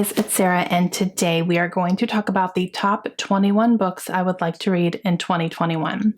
Guys, it's Sarah, and today we are going to talk about the top 21 books I would like to read in 2021.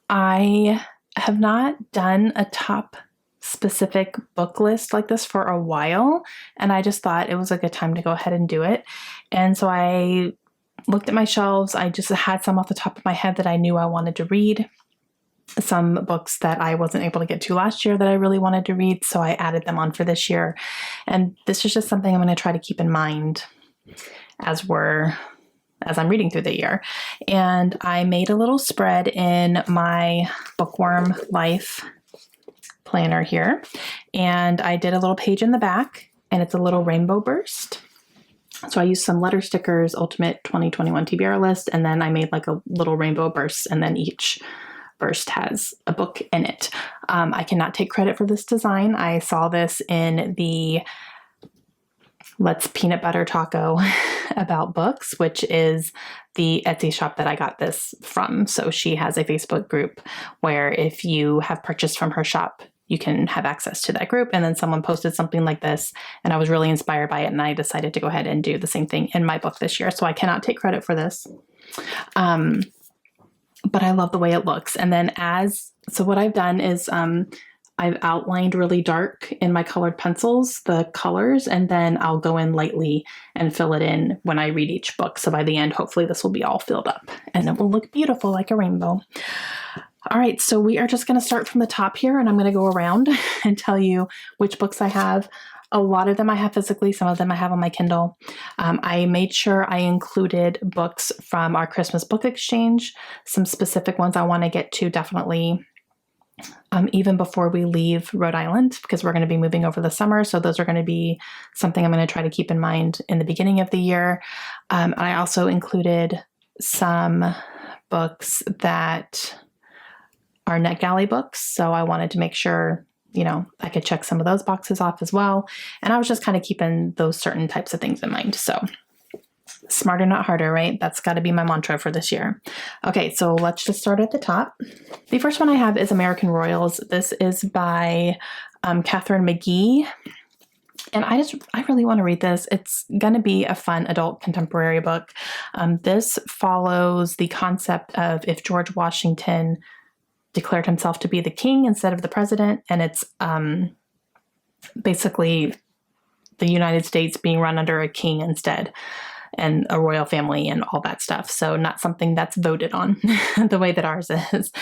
I have not done a top specific book list like this for a while, and I just thought it was a good time to go ahead and do it. And so I looked at my shelves. I just had some off the top of my head that I knew I wanted to read. Some books that I wasn't able to get to last year that I really wanted to read, so I added them on for this year. And this is just something I'm going to try to keep in mind as I'm reading through the year. And I made a little spread in my Bookworm Life planner here, and I did a little page in the back, and it's a little rainbow burst. So I used some letter stickers, Ultimate 2021 TBR list, and then I made like a little rainbow burst, and then each burst has a book in it. I cannot take credit for this design. I saw this in the Let's Peanut Butter Taco About Books, which is the Etsy shop that I got this from. So she has a Facebook group where if you have purchased from her shop, you can have access to that group. And then someone posted something like this, and I was really inspired by it, and I decided to go ahead and do the same thing in my book this year. So I cannot take credit for this. But I love the way it looks. And then so what I've done is I've outlined really dark in my colored pencils the colors, and then I'll go in lightly and fill it in when I read each book. So by the end, hopefully this will be all filled up and it will look beautiful like a rainbow. All right, so we are just going to start from the top here, and I'm going to go around and tell you which books I have. A lot of them I have physically, some of them I have on my Kindle. I made sure I included books from our Christmas book exchange, some specific ones I want to get to definitely even before we leave Rhode Island, because we're going to be moving over the summer. So those are going to be something I'm going to try to keep in mind in the beginning of the year. I also included some books that are NetGalley books. So I wanted to make sure I could check some of those boxes off as well. And I was just kind of keeping those certain types of things in mind. So smarter, not harder, right? That's got to be my mantra for this year. Okay, so let's just start at the top. The first one I have is American Royals. This is by Katherine McGee. And I really want to read this. It's going to be a fun adult contemporary book. This follows the concept of if George Washington declared himself to be the king instead of the president. And it's basically the United States being run under a king instead, and a royal family and all that stuff. So not something that's voted on the way that ours is.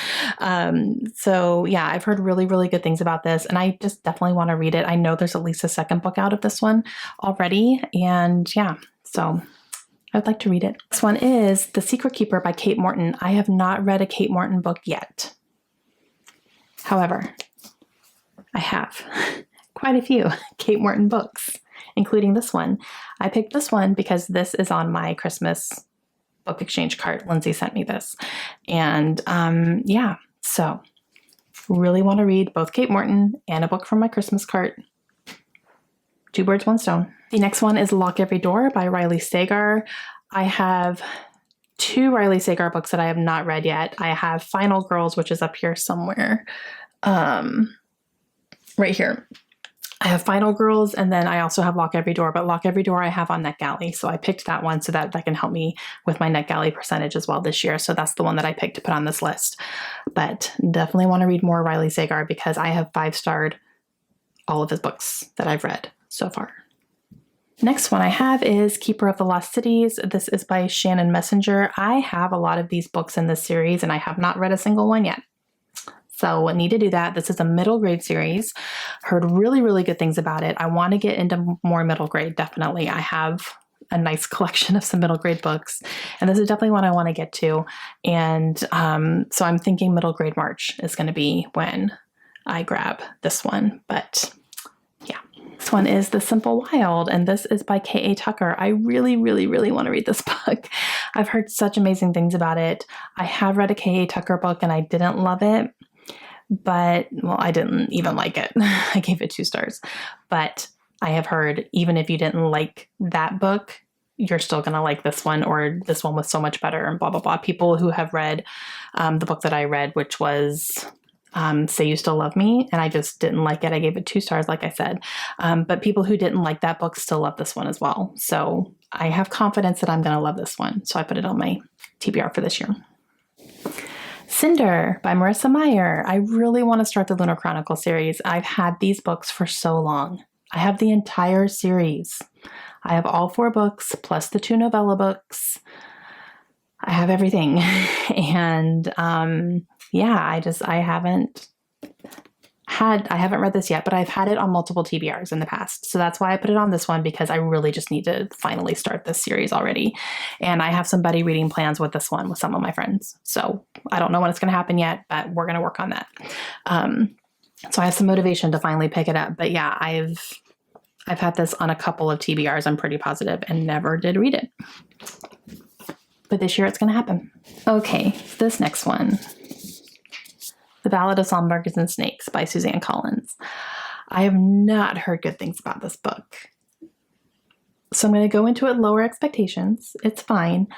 So yeah, I've heard really, really good things about this, and I just definitely want to read it. I know there's at least a second book out of this one already. And yeah, so I'd like to read it. This one is The Secret Keeper by Kate Morton. I have not read a Kate Morton book yet. However, I have quite a few Kate Morton books, including this one. I picked this one because this is on my Christmas book exchange cart. Lindsay sent me this. And yeah, so really want to read both Kate Morton and a book from my Christmas cart. Two birds, one stone. The next one is Lock Every Door by Riley Sagar. I have two Riley Sagar books that I have not read yet. I have Final Girls, which is up here somewhere. Right here. I have Final Girls, and then I also have Lock Every Door, but Lock Every Door I have on NetGalley. So I picked that one so that can help me with my NetGalley percentage as well this year. So that's the one that I picked to put on this list. But definitely want to read more Riley Sagar because I have 5-starred all of his books that I've read so far. Next one I have is Keeper of the Lost Cities. This is by Shannon Messenger. I have a lot of these books in this series, and I have not read a single one yet. So I need to do that. This is a middle grade series. Heard really, really good things about it. I want to get into more middle grade, definitely. I have a nice collection of some middle grade books, and this is definitely one I want to get to. And so I'm thinking middle grade March is going to be when I grab this one. But yeah, this one is The Simple Wild, and this is by K.A. Tucker. I really, really, really want to read this book. I've heard such amazing things about it. I have read a K.A. Tucker book, and I didn't love it. But, well, I didn't even like it. I gave it 2 stars. But I have heard even if you didn't like that book, you're still going to like this one, or this one was so much better, and blah, blah, blah. People who have read the book that I read, which was Say You Still Love Me, and I just didn't like it. I gave it 2 stars, like I said. But people who didn't like that book still love this one as well. So I have confidence that I'm going to love this one. So I put it on my TBR for this year. Cinder by Marissa Meyer. I really want to start the Lunar Chronicle series. I've had these books for so long. I have the entire series. I have all 4 books plus the 2 novella books. I have everything. And I haven't read this yet, but I've had it on multiple TBRs in the past. So that's why I put it on this one, because I really just need to finally start this series already. And I have some buddy reading plans with this one with some of my friends. So I don't know when it's going to happen yet, but we're going to work on that. So I have some motivation to finally pick it up. But yeah, I've had this on a couple of TBRs, I'm pretty positive, and never did read it. But this year it's going to happen. Okay, this next one. The Ballad of Songbirds and Snakes by Suzanne Collins. I have not heard good things about this book. So I'm going to go into it lower expectations. It's fine.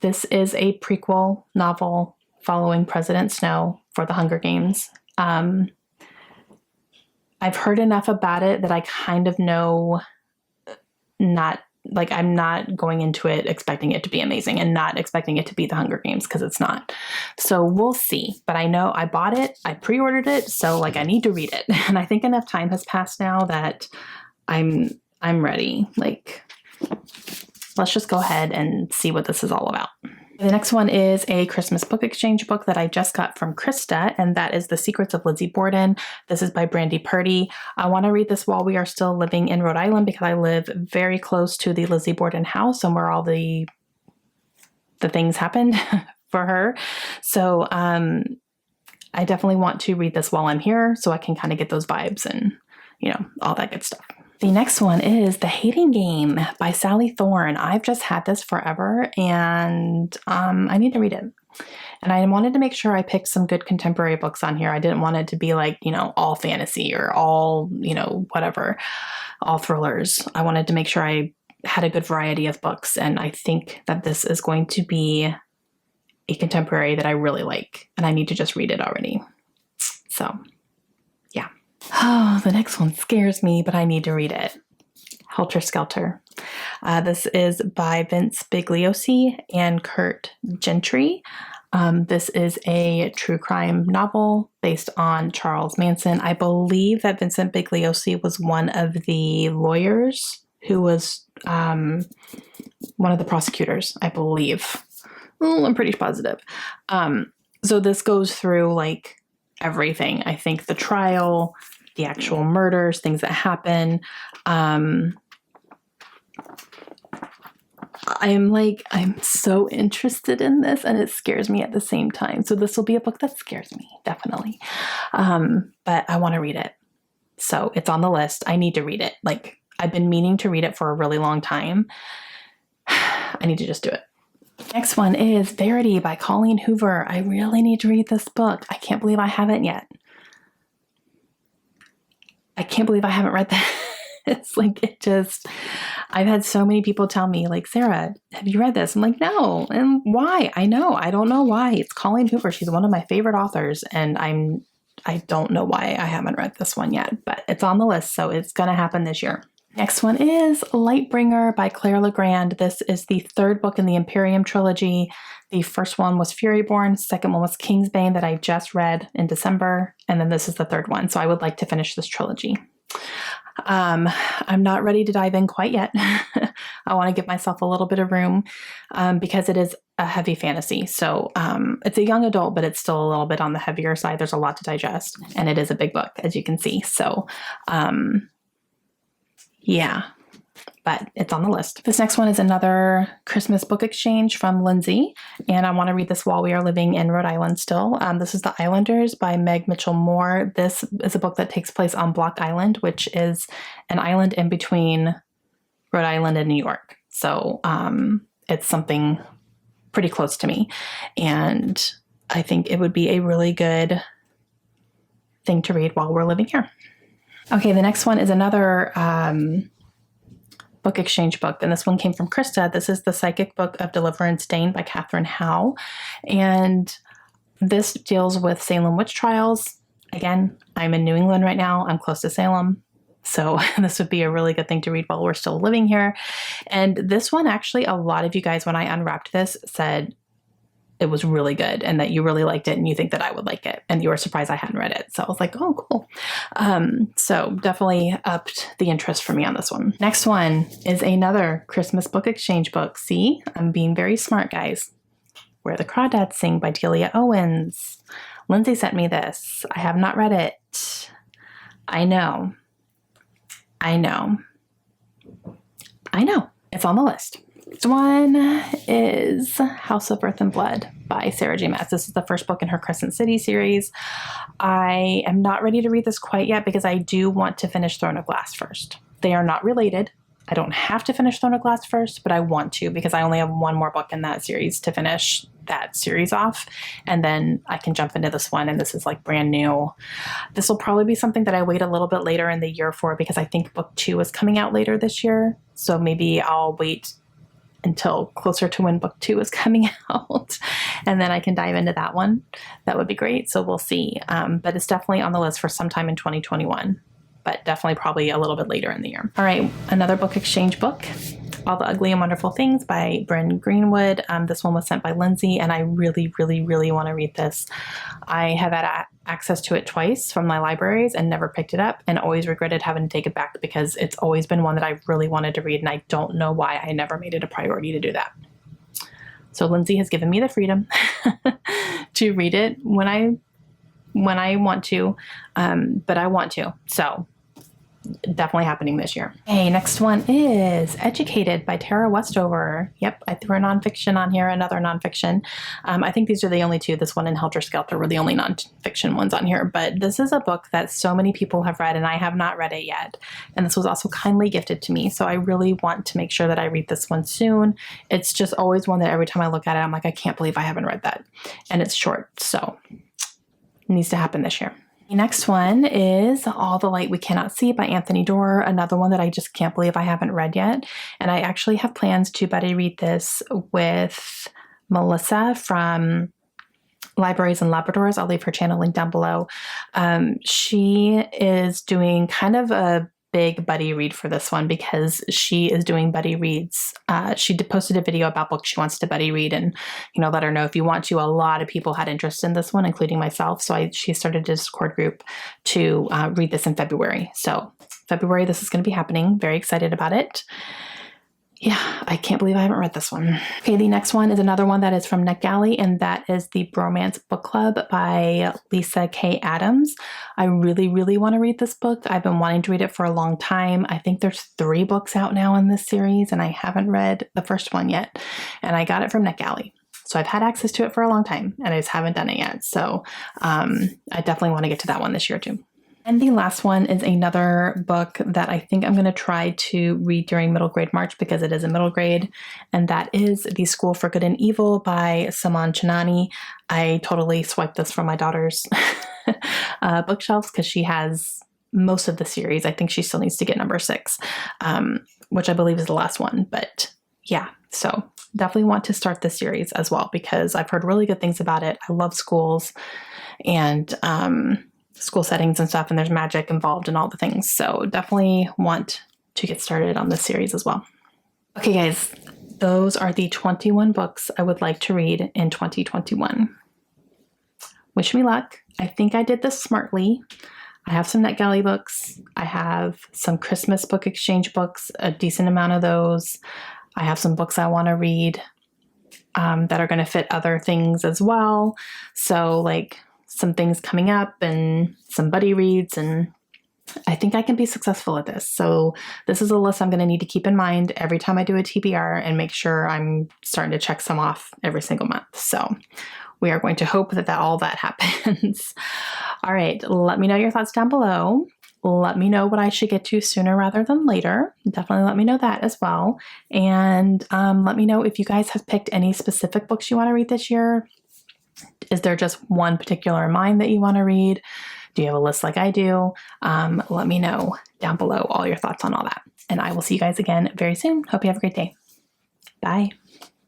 This is a prequel novel following President Snow for the Hunger Games. I've heard enough about it that I kind of know I'm not going into it expecting it to be amazing and not expecting it to be the Hunger Games, because it's not. So we'll see. But I know I bought it, I pre-ordered it, so I need to read it. And I think enough time has passed now that I'm ready. Let's just go ahead and see what this is all about. The next one is a Christmas book exchange book that I just got from Krista, and that is The Secrets of Lizzie Borden. This is by Brandy Purdy. I want to read this while we are still living in Rhode Island, because I live very close to the Lizzie Borden house and where all the things happened for her. So I definitely want to read this while I'm here so I can kind of get those vibes and, all that good stuff. The next one is The Hating Game by Sally Thorne. I've just had this forever, and I need to read it. And I wanted to make sure I picked some good contemporary books on here. I didn't want it to be all fantasy or all, whatever, all thrillers. I wanted to make sure I had a good variety of books, and I think that this is going to be a contemporary that I really like, and I need to just read it already. So, yeah. Oh, the next one scares me, but I need to read it. Helter Skelter. This is by Vince Bigliosi and Kurt Gentry. This is a true crime novel based on Charles Manson. I believe that Vincent Bigliosi was one of the lawyers who was one of the prosecutors, I believe. Well, I'm pretty positive. So this goes through everything. I think the trial, the actual murders, things that happen. I'm so interested in this, and it scares me at the same time. So this will be a book that scares me, definitely. But I want to read it. So it's on the list. I need to read it. I've been meaning to read it for a really long time. I need to just do it. Next one is Verity by Colleen Hoover. I really need to read this book. I can't believe I haven't yet. I can't believe I haven't read that. It's I've had so many people tell me, Sarah, have you read this? I'm like, no. And why? I don't know why. It's Colleen Hoover. She's one of my favorite authors, and I don't know why I haven't read this one yet, but it's on the list, so it's going to happen this year. Next one is Lightbringer by Claire Legrand. This is the 3rd book in the Imperium trilogy. The first one was Furyborn. Second one was Kingsbane that I just read in December. And then this is the 3rd one. So I would like to finish this trilogy. I'm not ready to dive in quite yet. I want to give myself a little bit of room because it is a heavy fantasy. So it's a young adult, but it's still a little bit on the heavier side. There's a lot to digest, and it is a big book, as you can see. So yeah, but it's on the list. This next one is another Christmas book exchange from Lindsay, and I want to read this while we are living in Rhode Island still. This is The Islanders by Meg Mitchell-Moore. This is a book that takes place on Block Island, which is an island in between Rhode Island and New York. So it's something pretty close to me, and I think it would be a really good thing to read while we're living here. Okay, the next one is another book exchange book, and this one came from Krista. This is The Psychic Book of Deliverance, Dane by Katherine Howe. And This deals with Salem witch trials. Again, I'm in New England right now. I'm close to Salem. So this would be a really good thing to read while we're still living here. And this one, actually, a lot of you guys, when I unwrapped this, said it was really good and that you really liked it and you think that I would like it. And you were surprised I hadn't read it. So I was like, oh, cool. So definitely upped the interest for me on this one. Next one is another Christmas book exchange book. See, I'm being very smart, guys. Where the Crawdads Sing by Delia Owens. Lindsay sent me this. I have not read it. I know. It's on the list. Next one is House of Earth and Blood by Sarah J. Maas. This is the first book in her Crescent City series. I am not ready to read this quite yet because I do want to finish Throne of Glass first. They are not related. I don't have to finish Throne of Glass first, but I want to because I only have one more book in that series to finish that series off. And then I can jump into this one, and this is like brand new. This will probably be something that I wait a little bit later in the year for because I think book 2 is coming out later this year. So maybe I'll wait until closer to when book 2 is coming out, and then I can dive into that one. That would be great. So we'll see. But it's definitely on the list for sometime in 2021, but definitely probably a little bit later in the year. All right, another book exchange book, All the Ugly and Wonderful Things by Bren Greenwood. This one was sent by Lindsay, and I really, really, really want to read this. I have had access to it twice from my libraries and never picked it up, and always regretted having to take it back because it's always been one that I really wanted to read, and I don't know why I never made it a priority to do that. So Lindsay has given me the freedom to read it when I want to, but I want to. So definitely happening this year. Okay, next one is Educated by Tara Westover. Yep, I threw a nonfiction on here, another nonfiction. I think these are the only two. This one and Helter Skelter were the only nonfiction ones on here, but this is a book that so many people have read and I have not read it yet. And this was also kindly gifted to me, so I really want to make sure that I read this one soon. It's just always one that every time I look at it, I'm like, I can't believe I haven't read that. And it's short, so it needs to happen this year. The next one is All the Light We Cannot See by Anthony Doerr, another one that I just can't believe I haven't read yet. And I actually have plans to buddy read this with Marissa from Libraries and Labradors. I'll leave her channel link down below. She is doing kind of a big buddy read for this one because she is doing buddy reads. She posted a video about books she wants to buddy read and, let her know if you want to. A lot of people had interest in this one, including myself. So she started a Discord group to read this in February. So February, this is going to be happening. Very excited about it. Yeah, I can't believe I haven't read this one. Okay, the next one is another one that is from NetGalley, and that is the Bromance Book Club by Lisa K. Adams. I really, really want to read this book. I've been wanting to read it for a long time. I think there's 3 books out now in this series, and I haven't read the first one yet. And I got it from NetGalley. So I've had access to it for a long time, and I just haven't done it yet. So I definitely want to get to that one this year too. And the last one is another book that I think I'm going to try to read during middle grade March because it is a middle grade, and that is The School for Good and Evil by Simone Chanani. I totally swiped this from my daughter's bookshelves because she has most of the series. I think she still needs to get number 6, which I believe is the last one. But yeah, so definitely want to start this series as well because I've heard really good things about it. I love schools and school settings and stuff, and there's magic involved and all the things. So definitely want to get started on this series as well. Okay, guys, those are the 21 books I would like to read in 2021. Wish me luck. I think I did this smartly. I have some NetGalley books. I have some Christmas book exchange books, a decent amount of those. I have some books I want to read that are going to fit other things as well. So like some things coming up and some buddy reads, and I think I can be successful at this. So this is a list I'm going to need to keep in mind every time I do a TBR and make sure I'm starting to check some off every single month. So we are going to hope that all that happens. All right, let me know your thoughts down below. Let me know what I should get to sooner rather than later. Definitely let me know that as well. And let me know if you guys have picked any specific books you want to read this year. Is there just one particular in mind that you want to read? Do you have a list like I do? Let me know down below all your thoughts on all that. And I will see you guys again very soon. Hope you have a great day. Bye.